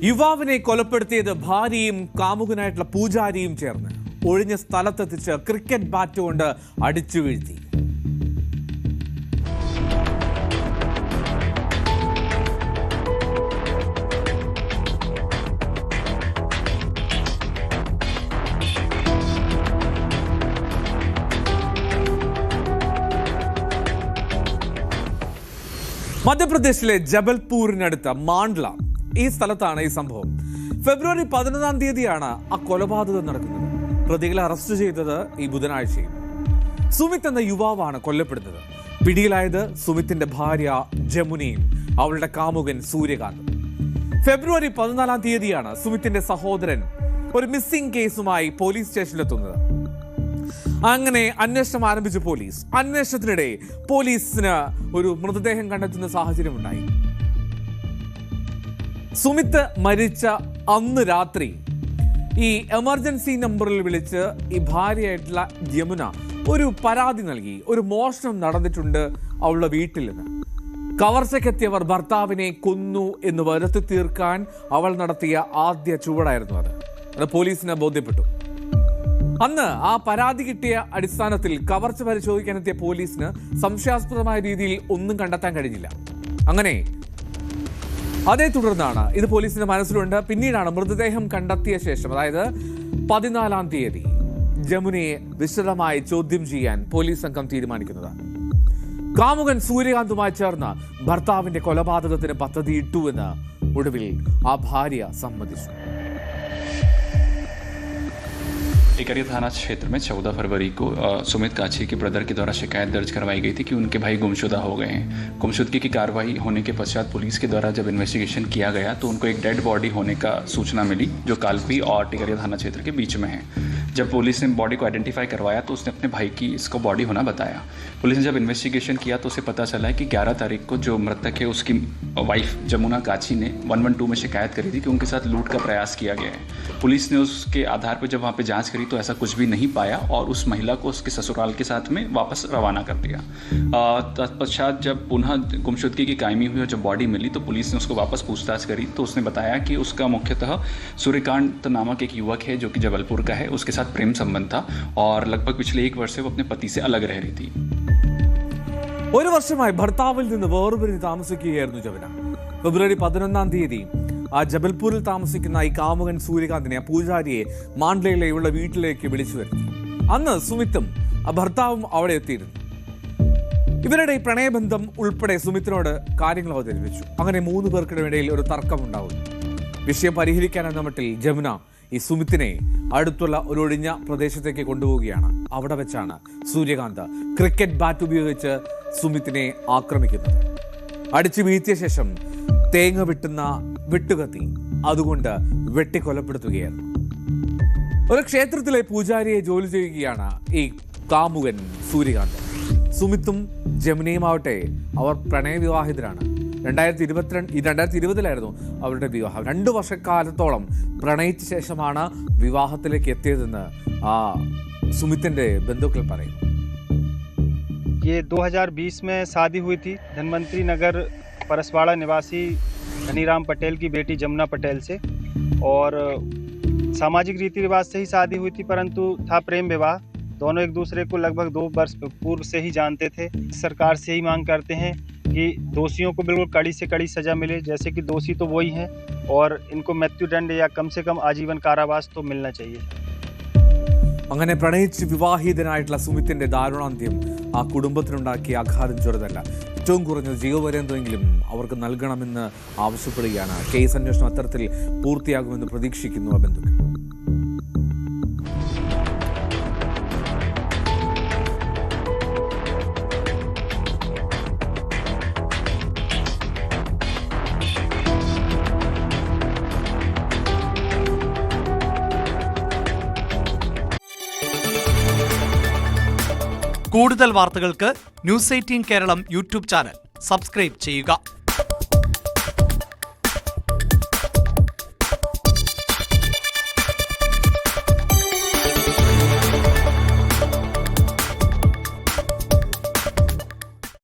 യുവാവിനെ കൊലപ്പെടുത്തിയത് ഭാര്യയും കാമുകനായിട്ടുള്ള പൂജാരിയും ചേർന്ന് ഒഴിഞ്ഞ സ്ഥലത്തെത്തിച്ച് ക്രിക്കറ്റ് ബാറ്റ് കൊണ്ട് അടിച്ചു വീഴ്ത്തി. മധ്യപ്രദേശിലെ ജബൽപൂരിനടുത്ത മാണ്ഡ്ല ഈ സ്ഥലത്താണ് ഈ സംഭവം. ഫെബ്രുവരി 11 തീയതിയാണ് ആ കൊലപാതകം നടക്കുന്നത്. പ്രതികളെ അറസ്റ്റ് ചെയ്തത് ഈ ബുധനാഴ്ചയും. സുമിത് എന്ന യുവാവാണ് കൊല്ലപ്പെടുന്നത്. പിടിയിലായത് സുമിത്തിന്റെ ഭാര്യ ജമുനയും അവളുടെ കാമുകൻ സൂര്യകാന്തും. ഫെബ്രുവരി 14 തീയതിയാണ് സുമിത്തിന്റെ സഹോദരൻ ഒരു മിസ്സിംഗ് കേസുമായി പോലീസ് സ്റ്റേഷനിലെത്തുന്നത്. അങ്ങനെ അന്വേഷണം ആരംഭിച്ച പോലീസ്. അന്വേഷണത്തിനിടെ പോലീസിന് ഒരു മൃതദേഹം കണ്ടെത്തുന്ന സാഹചര്യം ഉണ്ടായി. സുമിത് മരിച്ച അന്ന് രാത്രി ഈ എമർജൻസി നമ്പറിൽ വിളിച്ച് ഈ ഭാര്യയായിട്ടുള്ള യമുന ഒരു പരാതി നൽകി. ഒരു മോഷണം നടന്നിട്ടുണ്ട് അവളുടെ വീട്ടിൽ നിന്ന്. കവർച്ചയ്ക്കെത്തിയവർ ഭർത്താവിനെ കൊന്നു എന്ന് വരുത്തി തീർക്കാൻ അവൾ നടത്തിയ ആദ്യ ചുവടായിരുന്നു അത് പോലീസിന് ബോധ്യപ്പെട്ടു. അന്ന് ആ പരാതി കിട്ടിയ അടിസ്ഥാനത്തിൽ കവർച്ച പരിശോധിക്കാനെത്തിയ പോലീസിന് സംശയാസ്പദമായ രീതിയിൽ ഒന്നും കണ്ടെത്താൻ കഴിഞ്ഞില്ല. അങ്ങനെ അതേ തുടർന്നാണ് ഇത് പോലീസിന്റെ മനസ്സിലുണ്ട്. പിന്നീടാണ് മൃതദേഹം കണ്ടെത്തിയ ശേഷം, അതായത് 14 തീയതി ജമുനയെ വിശദമായി ചോദ്യം ചെയ്യാൻ പോലീസ് സംഘം തീരുമാനിക്കുന്നത്. കാമുകൻ സൂര്യകാന്തുമായി ചേർന്ന് ഭർത്താവിന്റെ കൊലപാതകത്തിന് പദ്ധതിയിട്ടുവെന്ന് ഒടുവിൽ ആ ഭാര്യ സമ്മതിച്ചു. टिकरिया थाना क्षेत्र में 14 फरवरी को सुमित काछी के ब्रदर के द्वारा शिकायत दर्ज करवाई गई थी कि उनके भाई गुमशुदा हो गए हैं। गुमशुदगी की कार्रवाई होने के पश्चात पुलिस के द्वारा जब इन्वेस्टिगेशन किया गया तो उनको एक डेड बॉडी होने का सूचना मिली जो कालपी और टिकरिया थाना क्षेत्र के बीच में है। जब पुलिस ने बॉडी को आइडेंटिफाई करवाया तो उसने अपने भाई की इसको बॉडी होना बताया। पुलिस ने जब इन्वेस्टिगेशन किया तो उसे पता चला है कि 11 तारीख को जो मृतक है उसकी वाइफ जमुना काछी ने 112 में शिकायत करी थी कि उनके साथ लूट का प्रयास किया गया है। पुलिस ने उसके आधार पर जब वहाँ पे जांच करी तो ऐसा कुछ भी नहीं पाया और उस महिला को उसके ससुराल के साथ में वापस रवाना कर दिया। तत्पश्चात जब पुनः गुमशुदगी की कायमी हुई और जब बॉडी मिली तो पुलिस ने उसको वापस पूछताछ करी तो उसने बताया कि उसका मुख्यतः सूर्यकांत नामक एक युवक है जो कि जबलपुर का है, उसके साथ प्रेम संबंध था और लगभग पिछले 1 वर्ष से वो अपने पति से अलग रह रही थी। ഒരു വർഷമായി ഭർത്താവിൽ നിന്ന് വേർപിരിഞ്ഞ് താമസിക്കുകയായിരുന്നു ജമുന. ഫെബ്രുവരി 11 തീയതി ആ ജബൽപൂരിൽ താമസിക്കുന്ന ഈ കാമുകൻ സൂര്യകാന്തിനെ, പൂജാരിയെ മാണ്ഡ്ലയിലെ ഇവളുടെ വീട്ടിലേക്ക് വിളിച്ചു വരുത്തി. അന്ന് സുമിത്തും ആ ഭർത്താവും അവിടെ എത്തിയിരുന്നു. ഇവരുടെ ഈ പ്രണയബന്ധം ഉൾപ്പെടെ സുമിത്തിനോട് കാര്യങ്ങൾ അവതരിപ്പിച്ചു. അങ്ങനെ 3 പേർക്കിടയിൽ ഒരു തർക്കം ഉണ്ടാവുന്നു. വിഷയം പരിഹരിക്കാനെന്ന മട്ടിൽ ജമുന ഈ സുമിത്തിനെ അടുത്തുള്ള ഒരു ഒഴിഞ്ഞ പ്രദേശത്തേക്ക് കൊണ്ടുപോവുകയാണ്. അവിടെ വെച്ചാണ് സൂര്യകാന്ത് ക്രിക്കറ്റ് ബാറ്റ് ഉപയോഗിച്ച് സുമിത്തിനെ ആക്രമിക്കുന്നത്. അടിച്ചു വീഴ്ത്തിയ ശേഷം തേങ്ങ വെട്ടുന്ന വെട്ടുകത്തി അതുകൊണ്ട് വെട്ടിക്കൊലപ്പെടുത്തുകയായിരുന്നു. ഒരു ക്ഷേത്രത്തിലെ പൂജാരിയെ ജോലി ചെയ്യുകയാണ് ഈ കാമുകൻ സൂര്യകാന്ത്. സുമിത്തും ജമുനയുമാവട്ടെ അവർ പ്രണയവിവാഹിതരാണ്. 2020 അവരുടെ വിവാഹം. 2 വർഷക്കാലത്തോളം പ്രണയിച്ച ശേഷമാണ് വിവാഹത്തിലേക്ക് എത്തിയതെന്ന് ആ സുമിത്തിന്റെ ബന്ധുക്കൾ പറയുന്നു. ये 2020 में शादी हुई थी धनवंतरी नगर परसवाड़ा निवासी धनीराम पटेल की बेटी जमुना पटेल से और सामाजिक रीति रिवाज से ही शादी हुई थी, परंतु था प्रेम विवाह। दोनों एक दूसरे को लगभग 2 वर्ष पूर्व से ही जानते थे। सरकार से ही मांग करते हैं कि दोषियों को बिल्कुल कड़ी से कड़ी सजा मिले, जैसे कि दोषी तो वही हैं और इनको मृत्युदंड या कम से कम आजीवन कारावास तो मिलना चाहिए. അങ്ങനെ പ്രണയിച്ച് വിവാഹിതനായിട്ടുള്ള സുമിത്തിന്റെ ദാരുണാന്ത്യം ആ കുടുംബത്തിനുണ്ടാക്കിയ ആഘാതം ചെറുതല്ല. ഏറ്റവും കുറഞ്ഞത് ജീവപര്യന്തമെങ്കിലും അവർക്ക് നൽകണമെന്ന് ആവശ്യപ്പെടുകയാണ്. കേസ് അന്വേഷണം അത്തരത്തിൽ പൂർത്തിയാകുമെന്ന് പ്രതീക്ഷിക്കുന്നു ബന്ധുക്കൾ. കൂടുതൽ വാർത്തകൾക്ക് news 18 Keralam YouTube channel subscribe ചെയ്യുക.